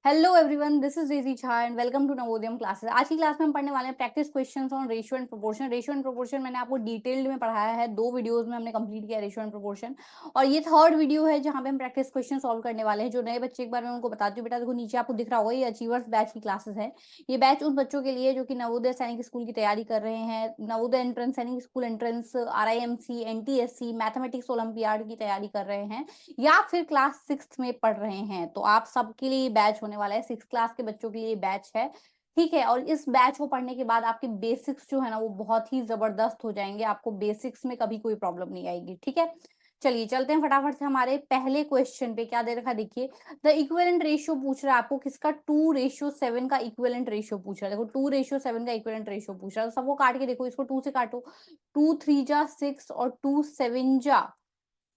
Hello everyone, this is Reji Jha and welcome to Navodayam classes. आज की class में हम पढ़ने वाले हैं practice questions on ratio and proportion. Ratio and proportion मैंने आपको डिटेल्ड में पढ़ाया है, 2 वीडियोस में हमने कंप्लीट किया रेशियो एंड प्रोपोर्शन, और ये थर्ड वीडियो है जहां पे हम प्रैक्टिस क्वेश्चन सॉल्व करने वाले हैं। जो नए बच्चे, एक बार मैं उनको बताती हूँ। बेटा देखो, नीचे आपको दिख रहा होगा ये अचीवर्स बैच की क्लासेस है। ये बैच उन बच्चों के लिए जो कि नवोदय सैनिक स्कूल की तैयारी कर रहे हैं, नवोदय एंट्रेंस, सैनिक school entrance, RIMC, NTSC, mathematics olympiad की तैयारी कर रहे हैं, या फिर क्लास 6th में पढ़ रहे हैं। तो आप सबके लिए बैच होने वाला है, 6th क्लास के बच्चों के लिए बैच है, ठीक है। और इस बैच को पढ़ने के बाद आपके बेसिक्स जो है ना वो बहुत ही जबरदस्त हो जाएंगे, आपको बेसिक्स में कभी कोई प्रॉब्लम नहीं आएगी, ठीक है। चलिए चलते हैं फटाफट से हमारे पहले क्वेश्चन पे। क्या दे रखा है देखिए, द इक्विवेलेंट रेशियो पूछ रहा है आपको किसका, 2:7 का इक्विवेलेंट रेशियो पूछ रहा है। देखो 2:7 का इक्विवेलेंट रेशियो पूछ रहा है, तो सबको काट के देखो, इसको 2 से काटो, 2 3 जा 6 और 2 7 जा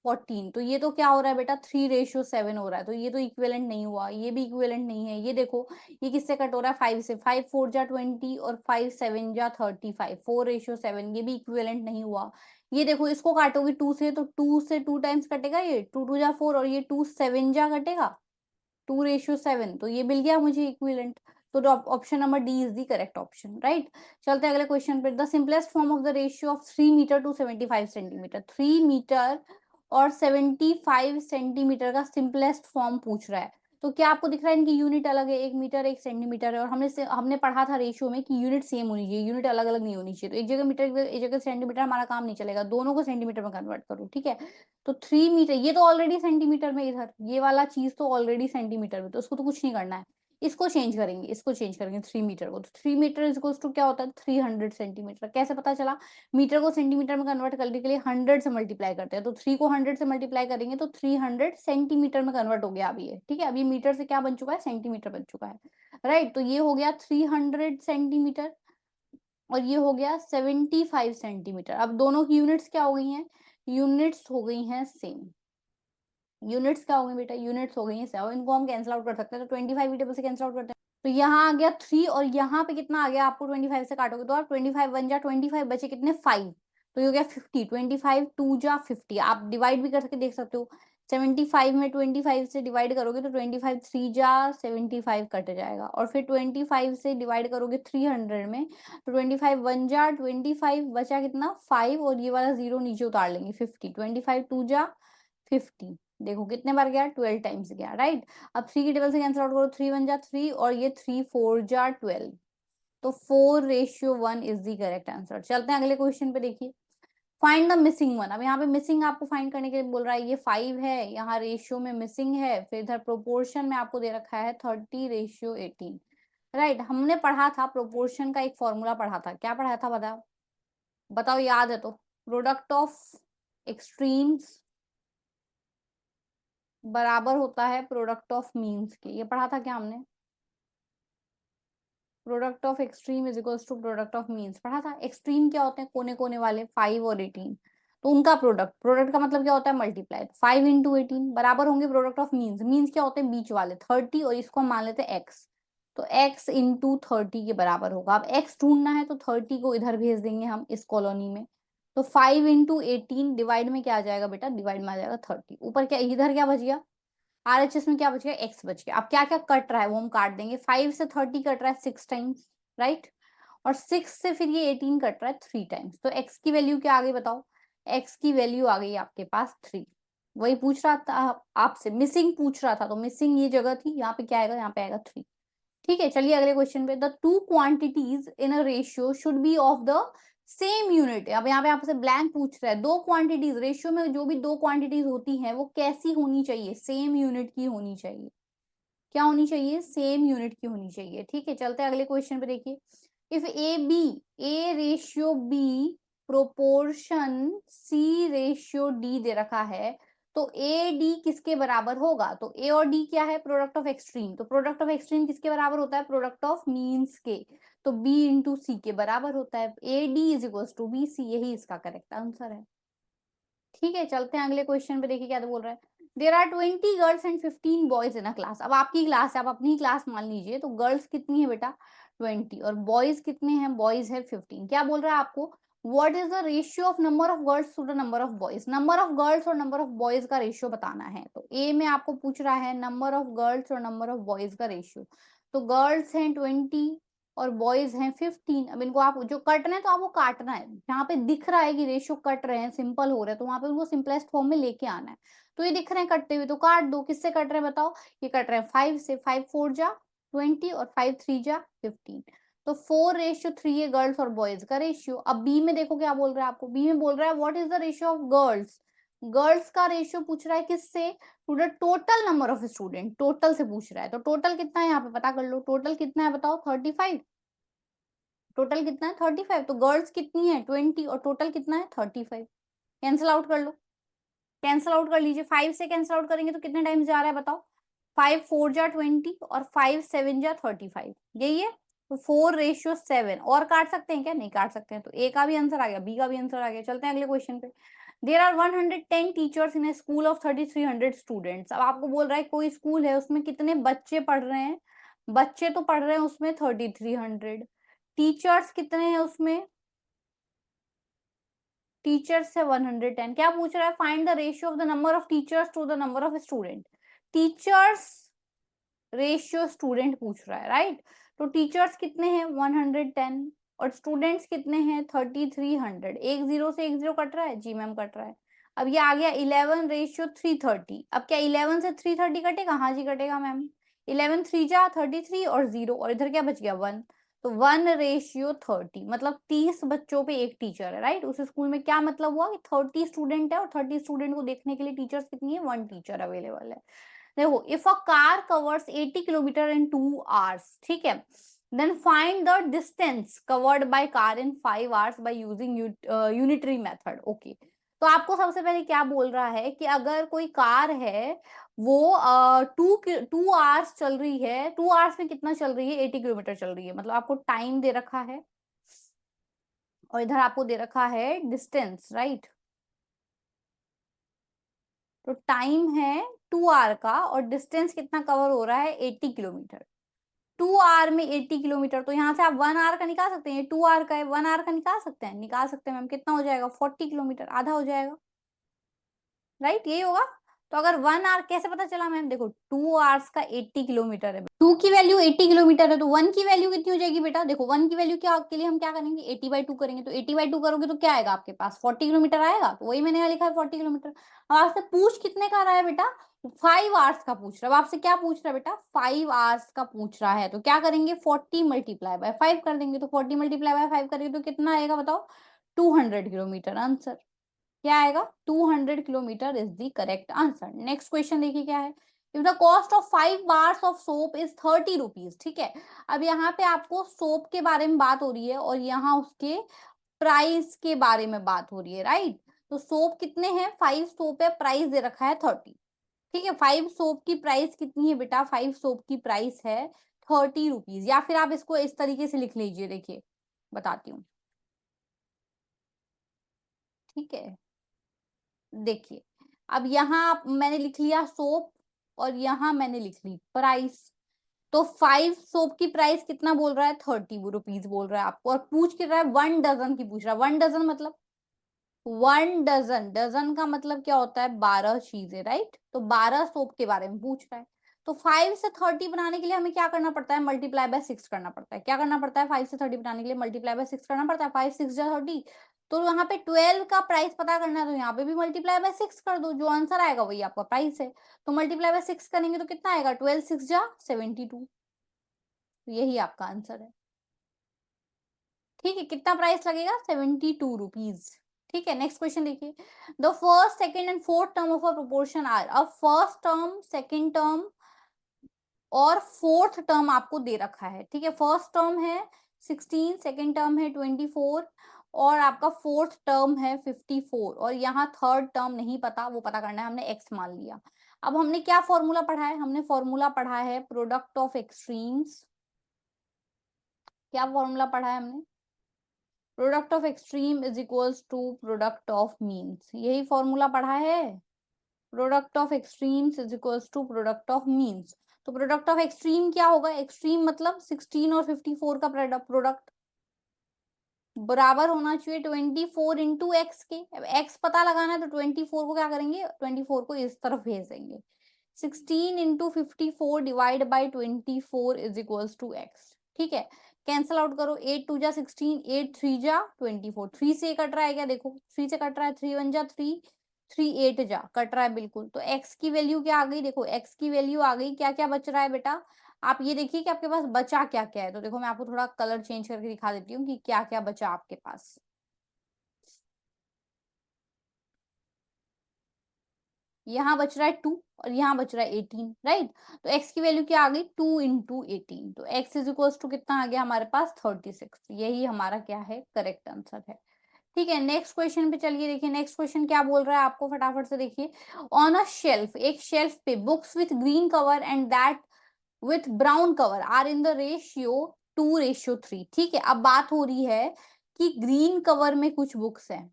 14। तो ये तो क्या हो रहा है बेटा, 3:7 हो रहा है, तो ये तो इक्विवेलेंट नहीं हुआ, ये भी इक्विवेलेंट नहीं है। ये देखो, ये किससे कट हो रहा है, 5 से, 5 4 जा 20 और 5 7 जा 35, 4:7, ये भी इक्विवेलेंट नहीं हुआ। ये देखो, इसको काटोगे 2 से, तो 2 से 2 टाइम्स कटेगा, ये 2 2 जा 4, और ये 2 7 जा कटेगा 2:7, तो ये मिल गया मुझे इक्विवेलेंट। तो option number D is the correct option, right. चलते हैं अगले क्वेश्चन पे। The simplest form of the ratio of 3 metre to 75 centimetre, 3 metre और 75 सेंटीमीटर का सिंपलेस्ट फॉर्म पूछ रहा है। तो क्या आपको दिख रहा है, इनकी यूनिट अलग है, 1 मीटर 1 सेंटीमीटर है, और हमने पढ़ा था रेशियो में कि यूनिट सेम होनी चाहिए, यूनिट अलग अलग नहीं होनी चाहिए। तो एक जगह मीटर एक जगह सेंटीमीटर हमारा काम नहीं चलेगा, दोनों को सेंटीमीटर में कन्वर्ट करो, ठीक है। तो 3 मीटर, ये तो ऑलरेडी सेंटीमीटर में, इधर ये वाला चीज तो ऑलरेडी सेंटीमीटर में, तो उसको तो कुछ नहीं करना है। इसको चेंज करेंगे, 3 मीटर को, तो 3 मीटर इज इक्वल्स टू क्या होता है, 300 सेंटीमीटर। कैसे पता चला, मीटर को सेंटीमीटर में कन्वर्ट करने के लिए 100 से मल्टीप्लाई करते हैं, तो 3 को 100 से मल्टीप्लाई करेंगे तो 300 सेंटीमीटर में कन्वर्ट हो गया अभी ये, ठीक है। अभी मीटर से क्या बन चुका है, सेंटीमीटर बन चुका है, राइट। तो ये हो गया 300 सेंटीमीटर, और ये हो गया 75 सेंटीमीटर। अब दोनों की यूनिट्स क्या हो गई हैं, यूनिट्स हो गई हैं सेम। यूनिट्स क्या हो गई बेटा, यूनिट्स हो गई हैं सेम। इनको हम कैंसिल आउट कर सकते हैं, तो 25 टेबल से कैंसिल आउट करते हैं, तो यहाँ आ गया 3, और यहाँ पे कितना आ गया, आपको 25 से काटोगे तो आप 25 1 जा 25, बचे कितने 5, तो ये हो गया 50। 25 2 जा 50, आप डिवाइड भी करके देख सकते हो। 75 में 25 से डिवाइड करोगे तो 25 3 जा 75 कट जाएगा, और फिर 25 से डिवाइड करोगे 300 में, तो 25 1 जा 25, बचा कितना 5, और ये वाला जीरो नीचे उतार लेंगे, 50। 25 2 जा 50, देखो कितने बार गया, 12 टाइम्स गया, राइट। अब 3 की टेबल से कैंसिल आउट करो, 3 1 जा 3, और ये 3 4 जा 12, तो 4:1 इज द करेक्ट आंसर। चलते हैं अगले क्वेश्चन पे, देखिए फाइंड द मिसिंग वन। अब यहाँ पे मिसिंग आपको फाइंड करने के लिए बोल रहा है, ये 5 है, यहाँ रेशियो में मिसिंग है, फिर इधर प्रोपोर्शन में आपको दे रखा है 30:18, राइट। हमने पढ़ा था प्रोपोर्शन का एक फॉर्मूला पढ़ा था, क्या पढ़ा था बताओ, बताओ याद है तो, प्रोडक्ट ऑफ एक्सट्रीम्स बराबर होता है प्रोडक्ट ऑफ मीन्स के, ये पढ़ा था क्या हमने, product of extreme is equals to product of means, पढ़ा था। एक्सट्रीम क्या होते हैं, कोने कोने वाले, 5 और 18, तो उनका प्रोडक्ट, प्रोडक्ट का मतलब क्या होता है, मल्टीप्लाई, 5 इंटू 18 बराबर होंगे प्रोडक्ट ऑफ मीन्स। मीन्स क्या होते हैं, बीच वाले 30, और इसको हम मान लेते हैं एक्स, तो x इंटू 30 के बराबर होगा। अब x ढूंढना है तो 30 को इधर भेज देंगे हम इस कॉलोनी में, तो 5 इंटू 18 डिवाइड में क्या आ जाएगा बेटा, डिवाइड में आ जाएगा 30, ऊपर क्या, इधर क्या बच गया, RHS में क्या बच गया, x बच गया। अब क्या क्या कट रहा है वो हम काट देंगे, 5 से 30 कट रहा है 6 टाइम्स, राइट, और 6 से फिर ये 18 कट रहा है 3 टाइम्स, तो x की वैल्यू क्या आ गई बताओ, x की वैल्यू आ गई आपके पास 3। वही पूछ रहा था आपसे, मिसिंग पूछ रहा था, तो मिसिंग ये जगह थी, यहाँ पे क्या आएगा, यहाँ पे आएगा 3, ठीक है। चलिए अगले क्वेश्चन पे, the two quantities in a ratio should be of the same unit. अब यहाँ पे आपसे ब्लैंक पूछ रहा है, दो क्वांटिटीज रेशियो में जो भी दो क्वांटिटीज होती हैं वो कैसी होनी चाहिए, सेम यूनिट की होनी चाहिए। क्या होनी चाहिए, सेम यूनिट की होनी चाहिए, ठीक है। चलते हैं अगले क्वेश्चन पे, देखिए if A B, A ratio B proportion C ratio D दे रखा है, तो ए डी किसके बराबर होगा, तो ए और डी क्या है, प्रोडक्ट ऑफ एक्सट्रीम, तो प्रोडक्ट ऑफ एक्सट्रीम किसके बराबर होता है, प्रोडक्ट ऑफ मीन्स के, तो बी इंटू सी के बराबर होता है, A D is equal to B C, यही इसका करेक्ट आंसर है, ठीक है। चलते हैं अगले क्वेश्चन पे, देखिए क्या तो बोल रहा है, there are 20 girls and 15 boys in a class. अब आपकी क्लास है, आप अपनी क्लास मान लीजिए, तो गर्ल्स कितनी है बेटा 20, और बॉयज कितने हैं, बॉयज है 15। क्या बोल रहा है आपको, what is the ratio of number of girls to the number of boys, number of girls और नंबर ऑफ बॉयज का रेशियो बताना है। तो ए में आपको पूछ रहा है नंबर ऑफ गर्ल्स और नंबर ऑफ बॉयज का रेशियो। तो गर्ल्स हैं 20 और बॉयज हैं 15। अब इनको आप जो कटना है तो आपको काटना है, जहाँ पे दिख रहा है कि रेशियो कट रहे हैं, सिंपल हो रहा है, तो वहां पे उनको सिंपलेस्ट फॉर्म में लेके आना है। तो ये दिख रहे हैं कटते हुए, तो काट दो। किससे कट रहे हैं बताओ? ये कट रहे हैं 5 से, 5 4 जा 20 और 5 3 जा 15। तो 4:3 है गर्ल्स और बॉयज का रेशियो। अब बी में देखो क्या बोल रहा है आपको, बी में बोल रहा है what is the ratio of girls, girls का रेशियो पूछ रहा है किससे? To the total number of student, total से पूछ रहा है। तो टोटल कितना है यहाँ पे पता कर लो, टोटल कितना है बताओ? 35। टोटल कितना है? 35। तो गर्ल्स कितनी है? 20 और टोटल कितना है? 35। कैंसिल आउट कर लो, कैंसिल आउट कर लीजिए। 5 से कैंसिल आउट करेंगे तो कितने टाइम्स जा रहा है बताओ? 5 4 जा 20 और 5 7 जा 35, यही है। तो 4:7। और काट सकते हैं क्या? नहीं काट सकते हैं। तो ए का भी आंसर आ गया, बी का भी आंसर आ गया। चलते हैं अगले क्वेश्चन पे। There are 110 teachers in a school of 3300 students. अब आपको बोल रहा है कोई स्कूल है, उसमें कितने बच्चे पढ़ रहे हैं? बच्चे तो पढ़ रहे हैं उसमें 3300। टीचर्स कितने हैं उसमें? टीचर्स है 110। क्या पूछ रहा है? Find the ratio of the number of teachers to the number of student. Teachers ratio student पूछ रहा है, राइट। तो टीचर्स कितने हैं? 110 और स्टूडेंट्स कितने हैं? 3300। एक जीरो से एक जीरो कट रहा है, जी मैम कट रहा है। अब ये आ गया 11:330। अब क्या 11 से 330 कटेगा? हाँ जी कटेगा मैम। 11 3 जा 33 और जीरो, और इधर क्या बच गया? 1। तो 1:30, मतलब 30 बच्चों पे एक टीचर है, राइट। उस स्कूल में क्या मतलब हुआ कि 30 स्टूडेंट है और 30 स्टूडेंट को देखने के लिए टीचर्स कितनी है? 1 टीचर अवेलेबल है। देखो if a car covers 80 kilometre in 2 hours, ठीक है, then find the distance covered by car in 5 hours by using unitary method. Okay, तो आपको सबसे पहले क्या बोल रहा है कि अगर कोई कार है वो 2 आवर्स चल रही है, 2 आवर्स में कितना चल रही है? 80 किलोमीटर चल रही है। मतलब आपको टाइम दे रखा है और इधर आपको दे रखा है डिस्टेंस, राइट। तो टाइम है 2 आवर का और डिस्टेंस कितना कवर हो रहा है? 80 किलोमीटर। 2 आवर में 80 किलोमीटर, तो यहाँ से आप 1 आवर का निकाल सकते हैं। 2 आवर का है, 1 आवर का निकाल सकते हैं, निकाल सकते हैं मैम। कितना हो जाएगा? 40 किलोमीटर, आधा हो जाएगा, राइट, यही होगा। तो अगर 1 आवर कैसे पता चला मैम? देखो 2 आवर्स का 80 किलोमीटर है, 2 की वैल्यू 80 किलोमीटर है, तो 1 की वैल्यू कितनी हो जाएगी बेटा? देखो 1 की वैल्यू क्या के लिए हम क्या करेंगे? 80/2 करेंगे। तो 80/2 करोगे तो क्या आएगा आपके पास? 40 किलोमीटर आएगा। तो वही मैंने यहाँ लिखा है 40 किलोमीटर। अब आपसे पूछ कितने का रहा है बेटा? 5 आवर्स का पूछ रहा है। अब आपसे क्या पूछ रहा है बेटा? 5 आवर्स का पूछ रहा है। तो क्या करेंगे? 40 मल्टीप्लाई बाय 5 कर देंगे। तो 40 मल्टीप्लाई बाय 5 करेंगे तो कितना आएगा बताओ? 200 किलोमीटर आंसर। क्या आएगा? 200 kilometre is the correct answer. Next question देखिए क्या है। If the cost of 5 bars of soap is 30 rupees, ठीक है। अब यहाँ पे आपको सोप के बारे में बात हो रही है और यहाँ उसके प्राइस के बारे में बात हो रही है, राइट। तो सोप कितने हैं? 5 सोप है, प्राइस दे रखा है 30, ठीक है। 5 सोप की प्राइस कितनी है बेटा? 5 सोप की प्राइस है 30 रुपीज। या फिर आप इसको इस तरीके से लिख लीजिए, देखिए बताती हूँ, ठीक है। देखिए अब यहाँ मैंने लिख लिया सोप और यहाँ मैंने लिख ली प्राइस। तो 5 सोप की प्राइस कितना बोल रहा है? 30 रुपीज बोल रहा है आपको, और पूछ के रहा है 1 डजन की पूछ रहा है। 1 डजन मतलब 1 डजन, डजन का मतलब क्या होता है? 12 चीजें, राइट। तो 12 सोप के बारे में पूछ रहा है। तो 5 से 30 बनाने के लिए हमें क्या करना पड़ता है? मल्टीप्लाई बाय 6 करना पड़ता है। क्या करना पड़ता है? 5 से 30 बनाने के लिए मल्टीप्लाई बाय 6 करना पड़ता है। 5 6 जा 30। तो यहाँ पे 12 का प्राइस पता करना है, तो यहाँ पे भी मल्टीप्लाई बाय 6 कर दो, जो आंसर आएगा वही आपका प्राइस है। तो मल्टीप्लाई बाय 6 करेंगे तो कितना आएगा? 12 6 जा 72। तो यही आपका आंसर है, ठीक है। कितना प्राइस लगेगा? 72 रुपीज, ठीक है। नेक्स्ट क्वेश्चन देखिए। The first second and fourth term of a proportion are. अब फर्स्ट टर्म, सेकेंड टर्म और फोर्थ टर्म आपको दे रखा है, ठीक है। फर्स्ट टर्म है 16, सेकेंड टर्म है 24 और आपका फोर्थ टर्म है 54, और यहाँ थर्ड टर्म नहीं पता, वो पता करना है, हमने एक्स मान लिया। अब हमने क्या फॉर्मूला पढ़ा है? हमने फॉर्मूला पढ़ा है प्रोडक्ट ऑफ एक्सट्रीम्स। क्या फॉर्मूला पढ़ा है हमने? Product of extreme is equals to product of means, यही फॉर्मूला पढ़ा है। Product of extremes is equals to product of means. तो प्रोडक्ट ऑफ एक्सट्रीम क्या होगा? एक्सट्रीम मतलब 16 और 54 का प्रोडक्ट, बराबर होना चाहिए 24 इंटू एक्स के। अब एक्स पता लगाना है तो 24 को क्या करेंगे, 24 को इस तरफ भेज देंगे। 16 into 54 divide by 24 is equals to X. ठीक है, कैंसल आउट करो, 8 2 जा 16, 8 3 जा 24, 3 से कट रहा है क्या, देखो 3 से कट रहा है, 3 1 जा 3, 3 8 जा कट रहा है बिल्कुल। तो x की वैल्यू क्या आ गई, देखो x की वैल्यू आ गई, क्या क्या बच रहा है बेटा, आप ये देखिए कि आपके पास बचा क्या क्या है। तो देखो मैं आपको थोड़ा कलर चेंज करके दिखा देती हूँ कि क्या क्या बचा आपके पास। यहाँ बच रहा है 2 और यहाँ बच रहा है 18, राइट। तो x की वैल्यू क्या आ गई, 2 इंटू 18, तो x इज इक्वल टू कितना आ गया हमारे पास 36। यही हमारा क्या है, करेक्ट आंसर है। ठीक है, नेक्स्ट क्वेश्चन पे चलिए, देखिए नेक्स्ट क्वेश्चन क्या बोल रहा है आपको, फटाफट से देखिए। ऑन अ शेल्फ, एक शेल्फ पे books with green cover and that with brown cover are in the ratio 2:3। ठीक है, अब बात हो रही है कि ग्रीन कवर में कुछ बुक्स हैं,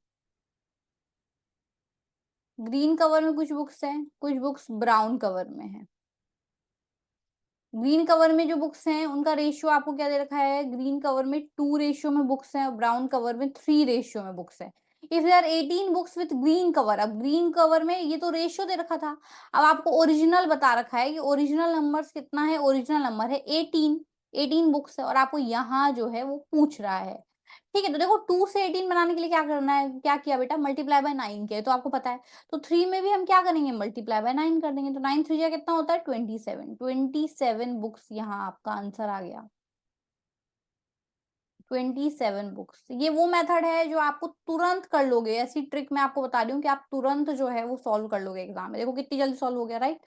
ग्रीन कवर में कुछ बुक्स हैं, कुछ बुक्स ब्राउन कवर में है। ग्रीन कवर में जो बुक्स हैं उनका रेशियो आपको क्या दे रखा है, ग्रीन कवर में 2 रेशियो में बुक्स हैं और ब्राउन कवर में 3 रेशियो में बुक्स हैं। If there are 18 books with green cover, अब ग्रीन कवर में ये तो रेशियो दे रखा था, अब आपको ओरिजिनल बता रखा है कि ओरिजिनल नंबर्स कितना है, ओरिजिनल नंबर है 18, 18 बुक्स है और आपको यहाँ जो है वो पूछ रहा है। ठीक है, तो देखो 2 से 18 बनाने के लिए क्या करना है, क्या किया बेटा, मल्टीप्लाई बाय 9 किया, तो आपको पता है। तो 3 में भी हम क्या करेंगे, मल्टीप्लाई बाय 9 कर देंगे, तो 9 3 जा कितना होता है 27, 27 बुक्स यहाँ आपका आंसर आ गया। 27 बुक्स, ये वो मेथड है जो आपको तुरंत कर लोगे, ऐसी ट्रिक मैं आपको बता रही हूँ कि आप तुरंत जो है वो सॉल्व कर लोगे एग्जाम में। देखो कितनी जल्दी सॉल्व हो गया, राइट।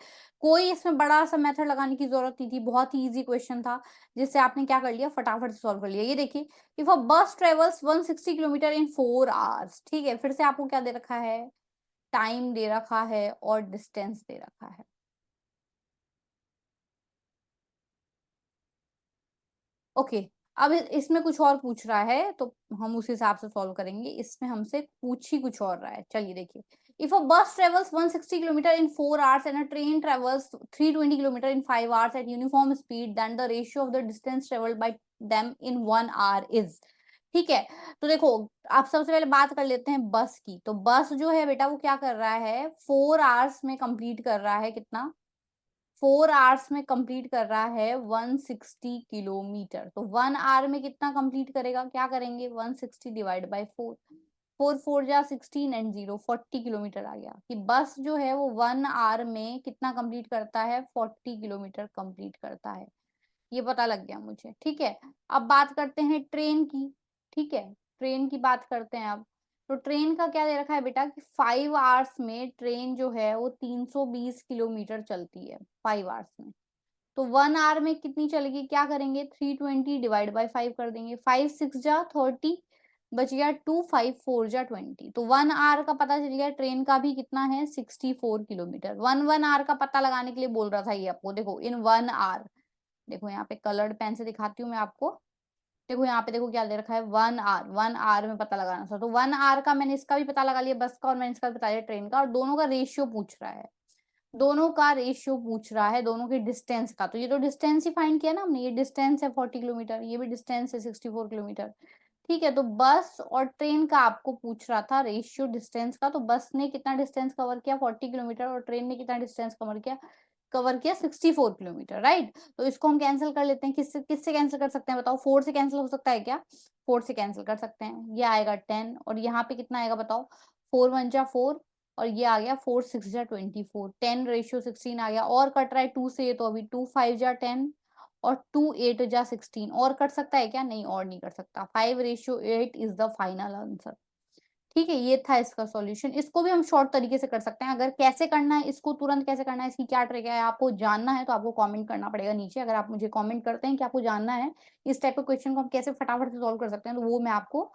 कोई इसमें बड़ा सा मेथड लगाने की जरूरत नहीं थी, बहुत ही इजी क्वेश्चन था जिससे आपने क्या कर लिया, फटाफट से सॉल्व कर लिया। ये देखिए, if a bus travels 160 kilometre in 4 hours, ठीक है, फिर से आपको क्या दे रखा है, टाइम दे रखा है और डिस्टेंस दे रखा है। ओके, अब इसमें कुछ और पूछ रहा है तो हम उस हिसाब से सॉल्व करेंगे, इसमें हमसे पूछ ही कुछ और रहा है। चलिए देखिए, if a bus travels 160 kilometre in 4 hours and a train travels 320 kilometre in 5 hours at uniform speed, then the ratio of the distance travelled by them in 1 hour is. ठीक है, तो देखो आप सबसे पहले बात कर लेते हैं बस की। तो बस जो है बेटा वो क्या कर रहा है, 4 आवर्स में कंप्लीट कर रहा है, कितना, 4 आवर्स में कंप्लीट कर रहा है 160 किलोमीटर। तो 1 आवर में कितना कंप्लीट करेगा, क्या करेंगे, 160 डिवाइड बाय 4, 4 4 जा 16 एंड 0 40 किलोमीटर आ गया। कि बस जो है वो 1 आवर में कितना कंप्लीट करता है, 40 किलोमीटर कंप्लीट करता है। ये पता लग गया मुझे। ठीक है, अब बात करते हैं ट्रेन की। ठीक है, ट्रेन की बात करते हैं अब। तो ट्रेन का क्या दे रखा है बेटा कि 5 आवर्स में ट्रेन जो है वो 320 किलोमीटर चलती है 5 आवर्स में। तो 1 आवर में कितनी चलेगी, क्या करेंगे, 320 डिवाइड बाय 5 कर देंगे, 5 6 जा 30, बच गया 2, 5 4 जा 20। तो 1 आवर का पता चल गया, ट्रेन का भी कितना है 64 किलोमीटर। 1 आवर का पता लगाने के लिए बोल रहा था ये आपको, देखो इन 1 आवर, देखो यहाँ पे कलर्ड पेन से दिखाती हूँ मैं आपको। देखो यहाँ पे, देखो क्या दे रखा है, 1 आवर, 1 आवर में पता लगाना था। तो 1 आवर का मैंने इसका भी पता लगा लिया बस का, और मैंने इसका भी बता दिया ट्रेन का, और दोनों का रेशियो पूछ रहा है, दोनों का रेशियो पूछ रहा है, दोनों के डिस्टेंस का। तो ये तो डिस्टेंस ही फाइंड किया ना हमने, ये डिस्टेंस है 40 किलोमीटर, ये भी डिस्टेंस है 64 किलोमीटर। ठीक है, तो बस और ट्रेन का आपको पूछ रहा था रेशियो डिस्टेंस का। तो बस ने कितना डिस्टेंस कवर किया 40 किलोमीटर और ट्रेन ने कितना डिस्टेंस कवर किया 64 किलोमीटर, राइट। तो इसको हम कैंसिल कर लेते हैं, किससे किससे कैंसिल कर सकते हैं बताओ, 4 से कैंसिल हो सकता है क्या, 4 से कैंसिल कर सकते हैं। ये आएगा 10 और यहाँ पे कितना आएगा बताओ, 4 1 जा 4 और ये आ गया 4 6 जा 24, 10 रेशियो 16 आ गया। और कट रहा है 2 से, तो अभी 2 5 जा 10 और 2 8 जा 16। और कट सकता है क्या, नहीं और नहीं कर सकता। 5 ratio 8 is the final answer. ठीक है, ये था इसका सॉल्यूशन। इसको भी हम शॉर्ट तरीके से कर सकते हैं, अगर कैसे करना है इसको, तुरंत कैसे करना है, इसकी क्या ट्रिक है, आपको जानना है तो आपको कमेंट करना पड़ेगा नीचे। अगर आप मुझे कमेंट करते हैं कि आपको जानना है इस टाइप के क्वेश्चन को हम कैसे फटाफट से सॉल्व कर सकते हैं, तो वो मैं आपको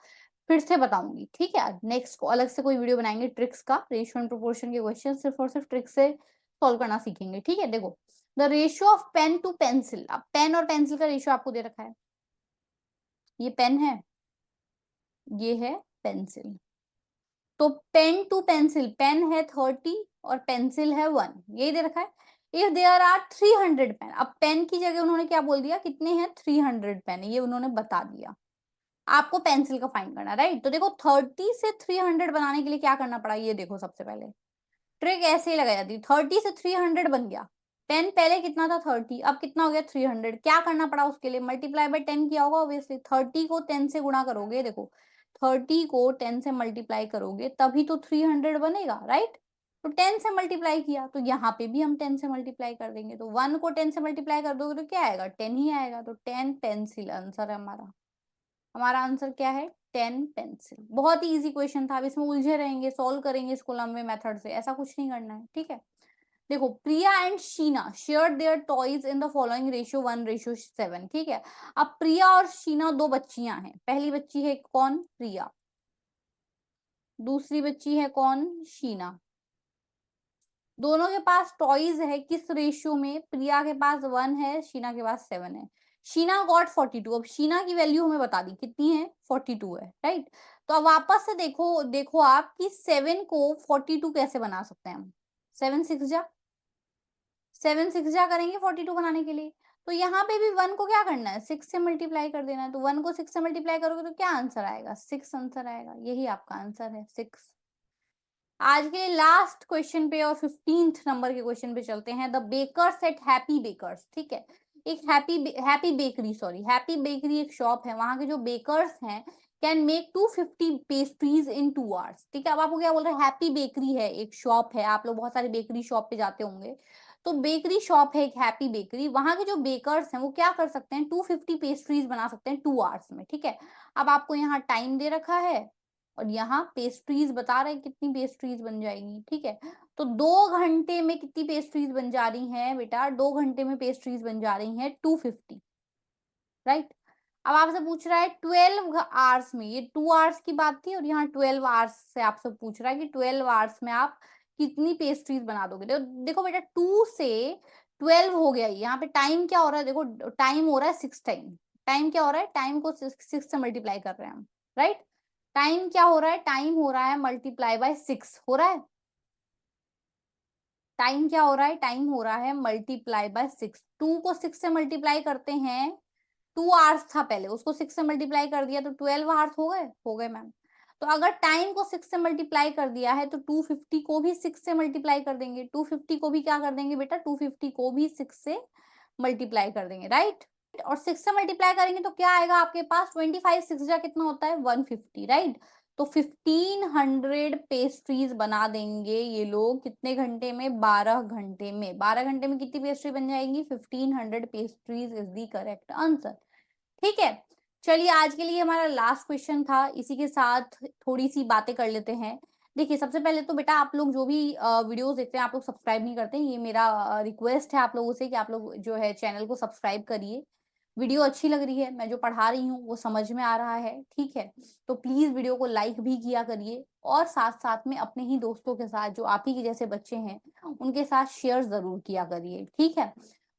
फिर से बताऊंगी। ठीक है, नेक्स्ट को अलग से कोई वीडियो बनाएंगे ट्रिक्स का, रेशियो एंड प्रोपोर्शन के क्वेश्चन सिर्फ और सिर्फ ट्रिक से सॉल्व करना सीखेंगे। ठीक है, देखो the ratio of pen to pencil. अब पेन और पेंसिल का रेशियो आपको दे रखा है, ये पेन है, ये है पेंसिल। तो पेन टू पेंसिल, पेन है 30 और पेंसिल है 1, यही दे रखा है। इफ देयर आर 300 पेन, अब पेन की जगह उन्होंने क्या बोल दिया, कितने हैं 300 पेन, ये उन्होंने बता दिया। आपको पेंसिल का फाइंड करना, राइट। तो देखो 30 से 300 बनाने के लिए क्या करना पड़ा, ये देखो सबसे पहले ट्रिक ऐसे ही लगाई जाती है। 30 से 300 बन गया, 10 पहले कितना था 30, अब कितना हो गया 300। क्या करना पड़ा उसके लिए, मल्टीप्लाई बाय 10 किया होगा ऑब्वियसली। 30 को 10 से गुणा करोगे, देखो 30 को 10 से मल्टीप्लाई करोगे तभी तो 300 बनेगा, राइट। तो 10 से मल्टीप्लाई किया, तो यहाँ पे भी हम 10 से मल्टीप्लाई कर देंगे। तो 1 को 10 से मल्टीप्लाई कर दोगे तो क्या आएगा, 10 ही आएगा। तो 10 पेंसिल आंसर है हमारा। हमारा आंसर क्या है, 10 पेंसिल। बहुत ही इजी क्वेश्चन था। अब इसमें उलझे रहेंगे, सॉल्व करेंगे इसको लंबे मेथड से, ऐसा कुछ नहीं करना है, ठीक है। देखो Priya and Sheena share their toys in the following ratio 1:7, ठीक है। अब प्रिया और शीना दो बच्चियां हैं। पहली बच्ची है कौन, प्रिया। दूसरी बच्ची है कौन, शीना। दोनों के पास टॉयज है, किस रेशियो में, प्रिया के पास 1 है, शीना के पास 7 है। शीना गॉट 42। अब शीना की वैल्यू हमें बता दी कितनी है, 42 है, राइट। तो अब वापस से देखो देखो आप कि 7 को 42 कैसे बना सकते हैं हम। 7 6 जा करेंगे 42 बनाने के लिए। तो यहाँ पे भी 1 को क्या करना है, 6 से मल्टीप्लाई कर देना है। तो 1 को 6 से मल्टीप्लाई करोगे तो क्या आंसर आएगा, 6 आंसर आएगा। यही आपका आंसर है, 6। आज के लास्ट क्वेश्चन पे और 15th नंबर के क्वेश्चन पे चलते हैं। The bakers at happy bakers, ठीक है। एक हैप्पी बेकरी एक शॉप है। वहां के जो बेकर्स हैं can make 250 pastries in 2 hours, ठीक है। अब आपको क्या बोल रहे हैं, हैप्पी बेकरी है, एक शॉप है। आप लोग बहुत सारी बेकरी शॉप पे जाते होंगे, तो बेकरी शॉप है एक हैप्पी बेकरी। वहां के जो बेकर्स हैं वो क्या कर सकते हैं, 250 पेस्ट्रीज बना सकते हैं 2 आवर्स में, ठीक है। अब आपको यहाँ टाइम दे रखा है और यहाँ पेस्ट्रीज बता रहे हैं कितनी पेस्ट्रीज बन जाएंगी, ठीक है। तो 2 घंटे में कितनी पेस्ट्रीज बन जा रही हैं बेटा, 2 घंटे में पेस्ट्रीज बन जा रही हैं 250, राइट। अब आपसे पूछ रहा है 12 आवर्स में, ये 2 आवर्स की बात थी और यहाँ 12 आवर्स से आपसे पूछ रहा है कि 12 आवर्स में आप कितनी पेस्ट्रीज बना दोगे। देखो बेटा 2 से 12 हो गया, यहाँ पे टाइम क्या हो रहा है, देखो टाइम हो रहा है 6 टाइम। टाइम क्या हो रहा है, टाइम को 6 से मल्टीप्लाई कर रहे हैं हम, राइट। टाइम क्या हो रहा है, टाइम हो रहा है मल्टीप्लाई बाय 6 हो रहा है। टाइम क्या हो रहा है, टाइम हो रहा है मल्टीप्लाई बाय 6। 2 को 6 से मल्टीप्लाई करते हैं, 2 आवर्स था पहले, उसको 6 से मल्टीप्लाई कर दिया तो 12 आवर्स हो गए मैम। तो अगर टाइम को 6 से मल्टीप्लाई कर दिया है तो 250 को भी 6 से मल्टीप्लाई कर देंगे। 250 को भी क्या कर देंगे बेटा, 250 को भी 6 से मल्टीप्लाई कर देंगे, राइट। और 6 से मल्टीप्लाई करेंगे तो क्या आएगा आपके पास, 25 6 जा कितना होता है 150, राइट। तो 1500 पेस्ट्रीज बना देंगे ये लोग कितने घंटे में, 12 घंटे में। 12 घंटे में कितनी पेस्ट्री बन जाएंगी, 1500 pastries is the correct answer, ठीक है। चलिए आज के लिए हमारा लास्ट क्वेश्चन था, इसी के साथ थोड़ी सी बातें कर लेते हैं। देखिए सबसे पहले तो बेटा आप लोग जो भी वीडियोस देखते हैं आप लोग सब्सक्राइब नहीं करते, ये मेरा रिक्वेस्ट है आप लोगों से कि आप लोग जो है चैनल को सब्सक्राइब करिए। वीडियो अच्छी लग रही है, मैं जो पढ़ा रही हूँ वो समझ में आ रहा है, ठीक है। तो प्लीज वीडियो को लाइक भी किया करिए और साथ साथ में अपने ही दोस्तों के साथ जो आप ही के जैसे बच्चे हैं उनके साथ शेयर जरूर किया करिए, ठीक है।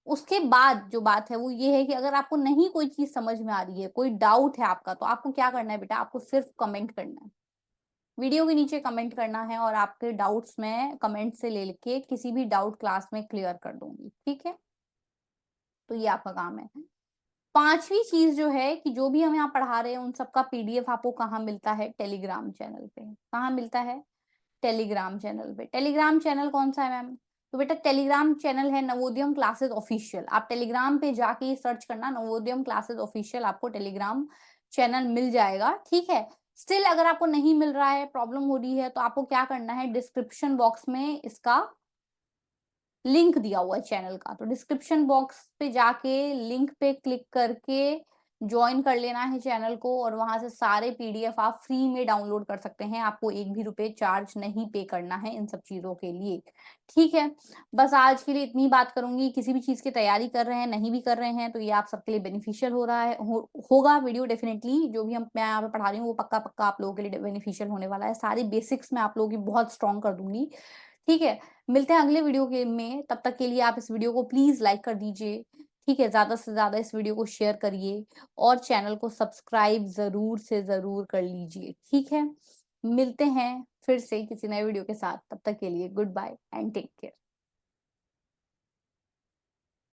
उसके बाद जो बात है वो ये है कि अगर आपको नहीं कोई चीज समझ में आ रही है, कोई डाउट है आपका, तो आपको क्या करना है बेटा, आपको सिर्फ कमेंट करना है। वीडियो के नीचे कमेंट करना है और आपके डाउट्स में कमेंट से लेके किसी भी डाउट क्लास में क्लियर कर दूंगी, ठीक है। तो ये आपका काम है। पांचवी चीज जो है कि जो भी हम यहाँ पढ़ा रहे हैं उन सबका पीडीएफ आपको कहाँ मिलता है, टेलीग्राम चैनल पे। कहाँ मिलता है, टेलीग्राम चैनल पे। टेलीग्राम चैनल कौन सा है मैम, तो बेटा टेलीग्राम चैनल है नवोदयम क्लासेस ऑफिशियल। आप टेलीग्राम पे जाके सर्च करना नवोदयम क्लासेस ऑफिशियल, आपको टेलीग्राम चैनल मिल जाएगा, ठीक है। स्टिल अगर आपको नहीं मिल रहा है, प्रॉब्लम हो रही है, तो आपको क्या करना है, डिस्क्रिप्शन बॉक्स में इसका लिंक दिया हुआ है चैनल का। तो डिस्क्रिप्शन बॉक्स पे जाके लिंक पे क्लिक करके ज्वाइन कर लेना है चैनल को और वहां से सारे पीडीएफ आप फ्री में डाउनलोड कर सकते हैं। आपको एक भी रुपए चार्ज नहीं पे करना है इन सब चीजों के लिए, ठीक है। बस आज के लिए इतनी बात करूंगी। किसी भी चीज की तैयारी कर रहे हैं, नहीं भी कर रहे हैं, तो ये आप सबके लिए बेनिफिशियल हो रहा है, होगा वीडियो डेफिनेटली। जो भी मैं यहाँ पे पढ़ा रही हूँ वो पक्का पक्का आप लोगों के लिए बेनिफिशियल होने वाला है। सारी बेसिक्स मैं आप लोगों की बहुत स्ट्रॉन्ग कर दूंगी, ठीक है। मिलते हैं अगले वीडियो के में, तब तक के लिए आप इस वीडियो को प्लीज लाइक कर दीजिए, ठीक है। ज्यादा से ज्यादा इस वीडियो को शेयर करिए और चैनल को सब्सक्राइब जरूर से जरूर कर लीजिए, ठीक है। मिलते हैं फिर से किसी नए वीडियो के साथ, तब तक के लिए goodbye and take care.